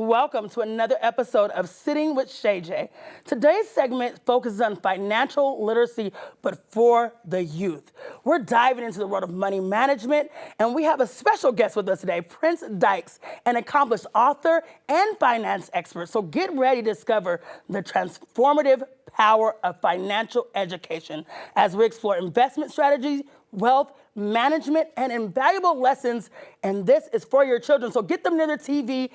Welcome to another episode of Sitting with Shay. Today's segment focuses on financial literacy, but for the youth. We're diving into the world of money management, and we have a special guest with us today, Prince Dykes, an accomplished author and finance expert. So get ready to discover the transformative power of financial education as we explore investment strategies, wealth management, and invaluable lessons. And this is for your children. So get them near the TV.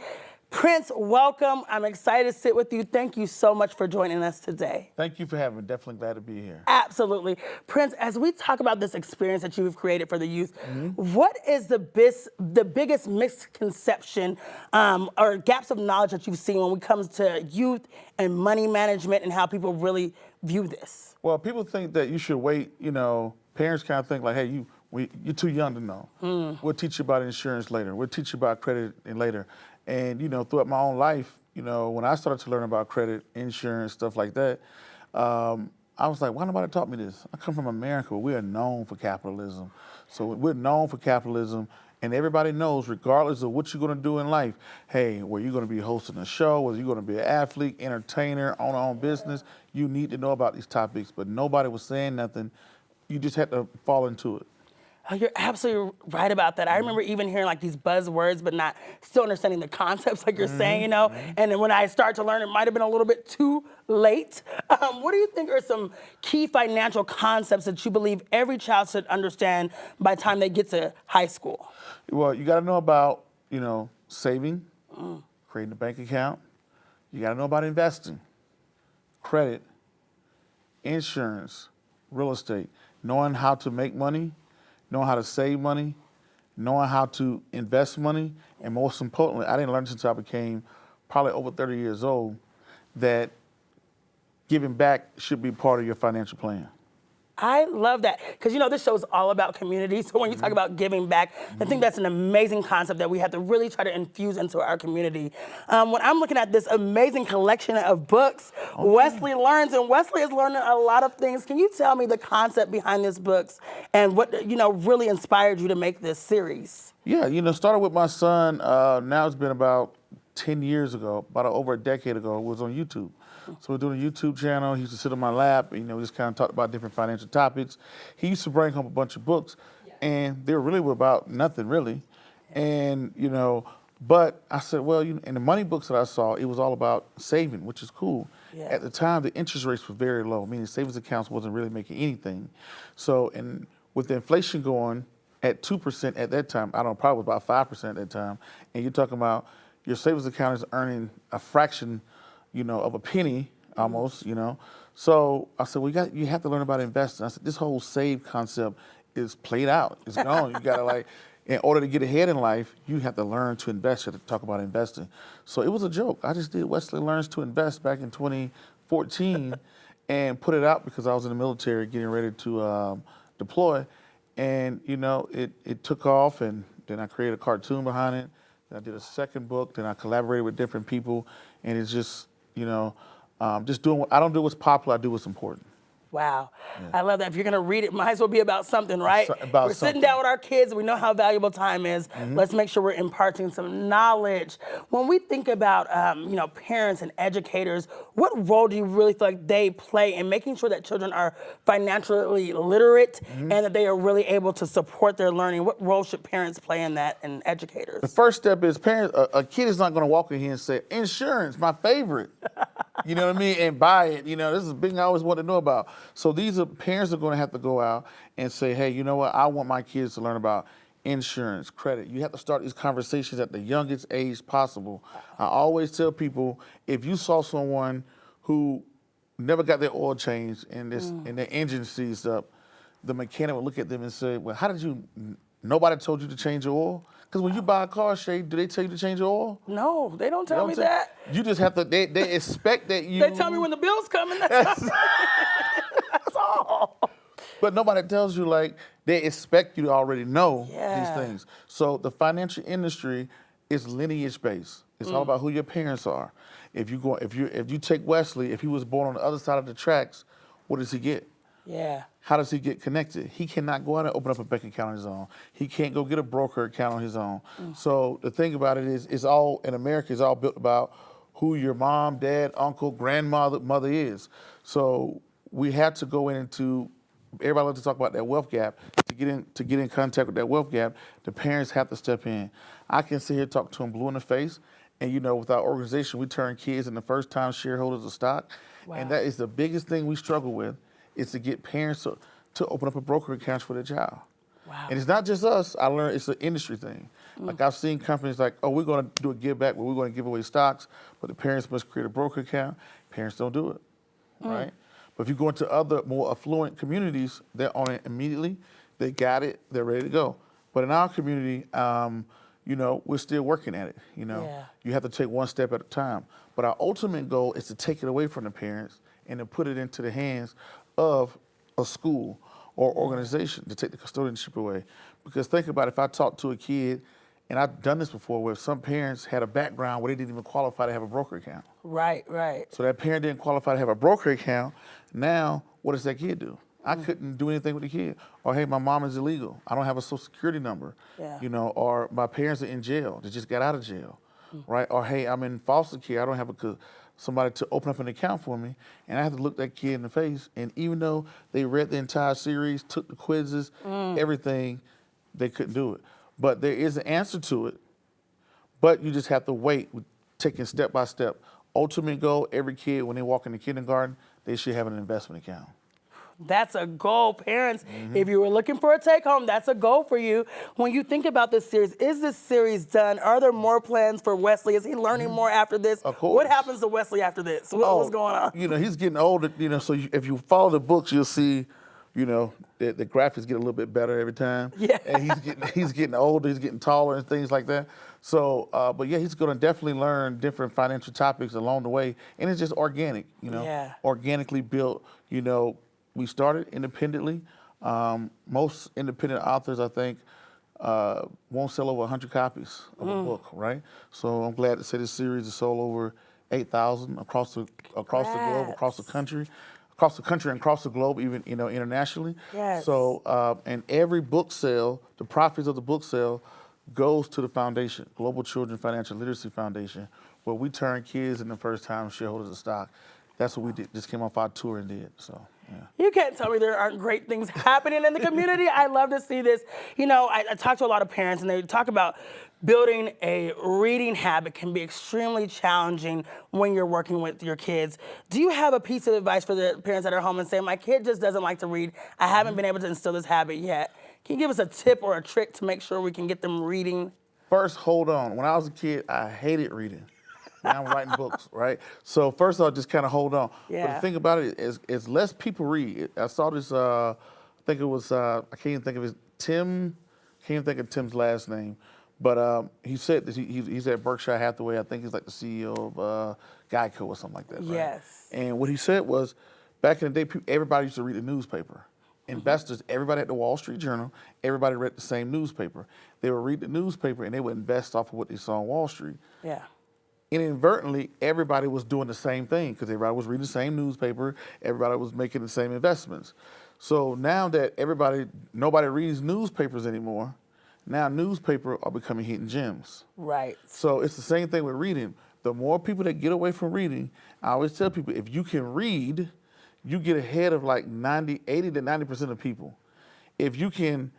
Prince, welcome. I'm excited to sit with you. Thank you so much for joining us today. Thank you for having me. Definitely glad to be here. Absolutely. Prince, as we talk about this experience that you've created for the youth, what is the biggest misconception or gaps of knowledge that you've seen when it comes to youth and money management and how people really view this? Well, people think that you should wait, parents kind of think like, hey, you're too young to know. We'll teach you about insurance later. We'll teach you about credit later. And, throughout my own life, when I started to learn about credit, insurance, stuff like that, I was like, why nobody taught me this? I come from America. We are known for capitalism. So we're known for capitalism, and everybody knows, regardless of what you're going to do in life, hey, where you're going to be hosting a show, whether you're going to be an athlete, entertainer, own our own business, you need to know about these topics. But nobody was saying nothing. You just had to fall into it. Oh, you're absolutely right about that. I remember even hearing like these buzzwords, but not still understanding the concepts like you're saying, And then when I started to learn, it might have been a little bit too late. What do you think are some key financial concepts that you believe every child should understand by the time they get to high school? Well, you got to know about, saving, creating a bank account. You got to know about investing, credit, insurance, real estate, knowing how to make money, knowing how to save money, knowing how to invest money, and most importantly, I didn't learn since I became probably over 30 years old that giving back should be part of your financial plan. I love that, because this show is all about community. So when you talk about giving back, I think that's an amazing concept that we have to really try to infuse into our community. When I'm looking at this amazing collection of books, Wesley learns, and Wesley is learning a lot of things. Can you tell me the concept behind these books and what really inspired you to make this series? Yeah, started with my son. Now it's been about 10 years ago, about over a decade ago. It was on YouTube. So we're doing a YouTube channel. He used to sit on my lap, we just kind of talked about different financial topics. He used to bring home a bunch of books, and they really were about nothing, really. And, but I said, well, in the money books that I saw, it was all about saving, which is cool. Yeah. At the time, the interest rates were very low, meaning savings accounts wasn't really making anything. So, and with the inflation going at 2% at that time, I don't know, probably was about 5% at that time, and you're talking about your savings account is earning a fraction of a penny almost, So I said, well, you have to learn about investing. I said, this whole save concept is played out. It's gone. You got to in order to get ahead in life, you have to learn to invest. You have to talk about investing. So it was a joke. I just did Wesley Learns to Invest back in 2014 and put it out because I was in the military getting ready to deploy. And, it took off, and then I created a cartoon behind it. Then I did a second book. Then I collaborated with different people. And it's just, just doing I don't do what's popular, I do what's important. Wow. Yeah. I love that. If you're going to read it, might as well be about something, right? We're sitting down with our kids. We know how valuable time is. Let's make sure we're imparting some knowledge. When we think about, parents and educators, what role do you really feel like they play in making sure that children are financially literate and that they are really able to support their learning? What role should parents play in that, and educators? The first step is parents. A kid is not going to walk in here and say, insurance, my favorite. You know what I mean? And buy it. This is a big thing I always want to know about. So parents are going to have to go out and say, hey, you know what? I want my kids to learn about insurance, credit. You have to start these conversations at the youngest age possible. I always tell people, if you saw someone who never got their oil changed and their engine seized up, the mechanic would look at them and say, well, nobody told you to change your oil? Because when you buy a car, Shay, do they tell you to change your oil? No, they don't tell me that. You just have to, they expect that you... They tell me when the bill's coming. That's all. But nobody tells you, they expect you to already know these things. So the financial industry is lineage based. It's all about who your parents are. If you take Wesley, if he was born on the other side of the tracks, what does he get? Yeah. How does he get connected? He cannot go out and open up a bank account on his own. He can't go get a broker account on his own. So the thing about it is, it's all, in America, it's all built about who your mom, dad, uncle, grandmother, mother is. So we had to go into, everybody loves to talk about that wealth gap. To get in contact with that wealth gap, the parents have to step in. I can sit here talk to them blue in the face, and with our organization, we turn kids into first-time shareholders of stock. Wow. And that is the biggest thing we struggle with, is to get parents to open up a broker account for their child. Wow. And it's not just us. I learned it's an industry thing. Like, I've seen companies like, oh, we're going to do a give back where we're going to give away stocks, but the parents must create a broker account. Parents don't do it, right? But if you go into other more affluent communities, they're on it immediately. They got it. They're ready to go. But in our community, we're still working at it. Yeah. You have to take one step at a time. But our ultimate goal is to take it away from the parents and to put it into the hands of a school or organization, to take the custodianship away. Because think about it, if I talk to a kid, and I've done this before, where some parents had a background where they didn't even qualify to have a broker account. Right. So that parent didn't qualify to have a broker account. Now, what does that kid do? I couldn't do anything with the kid. Or, hey, my mom is illegal. I don't have a social security number. Yeah. Or my parents are in jail. They just got out of jail, right? Or, hey, I'm in foster care. I don't have somebody to open up an account for me. And I have to look that kid in the face. And even though they read the entire series, took the quizzes, everything, they couldn't do it. But there is an answer to it. But you just have to wait, taking step by step. Ultimate goal, every kid, when they walk into kindergarten, they should have an investment account. That's a goal, parents. If you were looking for a take home, that's a goal for you. When you think about this series, is this series done? Are there more plans for Wesley? Is he learning more after this? Of course. What happens to Wesley after this? What's going on? He's getting older, so if you follow the books, you'll see, the graphics get a little bit better every time. Yeah. And he's getting older, he's getting taller and things like that. So, but yeah, he's going to definitely learn different financial topics along the way. And it's just organic, Yeah. organically built, We started independently. Most independent authors, I think, won't sell over 100 copies of a book, right? So I'm glad to say this series has sold over 8,000 across the globe, across the country and across the globe, even internationally. Yes. So and every book sale, the profits of the book sale, goes to the foundation, Global Children Financial Literacy Foundation, where we turn kids into first-time shareholders of stock. That's what we did. Just came off our tour and did. So, yeah. You can't tell me there aren't great things happening in the community. I love to see this. I talk to a lot of parents, and they talk about building a reading habit can be extremely challenging when you're working with your kids. Do you have a piece of advice for the parents that are home and say, my kid just doesn't like to read. I haven't been able to instill this habit yet. Can you give us a tip or a trick to make sure we can get them reading? First, hold on. When I was a kid, I hated reading. Now I'm writing books, right? So first I'll just kind of hold on. Yeah. But the thing about it is less people read. I saw this, I think it was, I can't even think of can't even think of Tim's last name. But he said that he's at Berkshire Hathaway. I think he's like the CEO of Geico or something like that, right? Yes. And what he said was, back in the day, everybody used to read the newspaper. Investors, everybody at the Wall Street Journal, everybody read the same newspaper. They would read the newspaper and they would invest off of what they saw on Wall Street. Yeah. Inadvertently, everybody was doing the same thing because everybody was reading the same newspaper, everybody was making the same investments. So now that nobody reads newspapers anymore, now newspapers are becoming hidden gems. Right. So it's the same thing with reading. The more people that get away from reading, I always tell people, if you can read, you get ahead of like 80 to 90% of people. If you can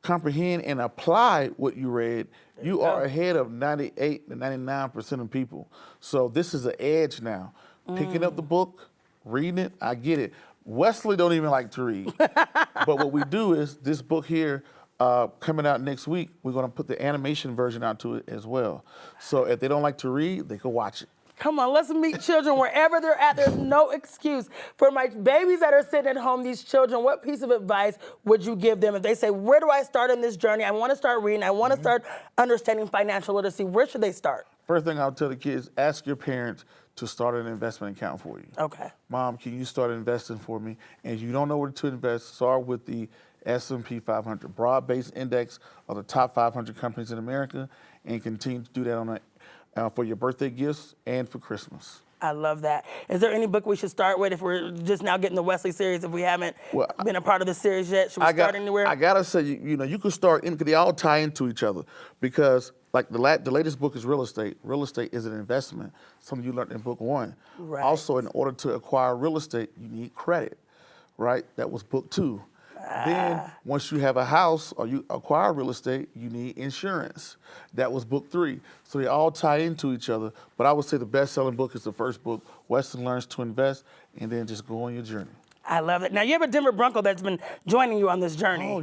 comprehend and apply what you read, you are ahead of 98 to 99% of people. So this is an edge now. Picking up the book, reading it, I get it. Wesley don't even like to read. But what we do is this book here, coming out next week, we're gonna put the animation version out to it as well. So if they don't like to read, they can watch it. Come on, let's meet children wherever they're at. There's no excuse. For my babies that are sitting at home, these children, what piece of advice would you give them if they say, where do I start in this journey? I want to start reading. I want to start understanding financial literacy. Where should they start? First thing I'll tell the kids, ask your parents to start an investment account for you. Okay. Mom, can you start investing for me? And if you don't know where to invest, start with the S&P 500, broad-based index of the top 500 companies in America, and continue to do that on for your birthday gifts and for Christmas. I love that. Is there any book we should start with if we're just now getting the Wesley series, if we haven't been a part of the series yet? Should we start anywhere? I gotta say, you could start in, because they all tie into each other. Because like the latest book is real estate. Real estate is an investment. Something you learned in book 1. Right. Also, in order to acquire real estate, you need credit, right? That was book 2. Then once you have a house or you acquire real estate, you need insurance. That was book 3. So they all tie into each other. But I would say the best-selling book is the first book, Weston Learns to Invest, and then just go on your journey. I love it. Now, you have a Denver Bronco that's been joining you on this journey. Oh,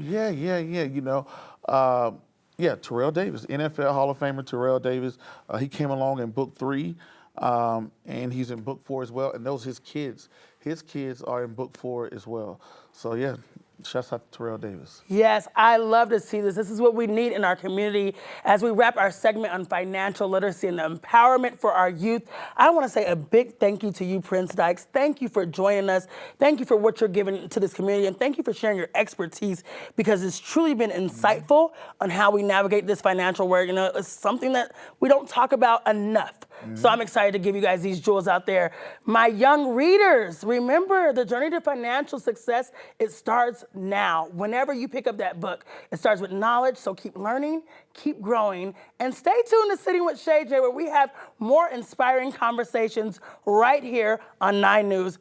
yeah. Terrell Davis, NFL Hall of Famer Terrell Davis. He came along in book 3, and he's in book 4 as well. And those his kids. His kids are in book 4 as well. So, yeah. Shouts out to Terrell Davis. Yes, I love to see this. This is what we need in our community. As we wrap our segment on financial literacy and the empowerment for our youth, I want to say a big thank you to you, Prince Dykes. Thank you for joining us. Thank you for what you're giving to this community, and thank you for sharing your expertise, because it's truly been insightful on how we navigate this financial world. It's something that we don't talk about enough. So I'm excited to give you guys these jewels out there. My young readers, remember, the journey to financial success, it starts now. Whenever you pick up that book, it starts with knowledge, so keep learning, keep growing, and stay tuned to Sitting with Shay J, where we have more inspiring conversations right here on 9 News.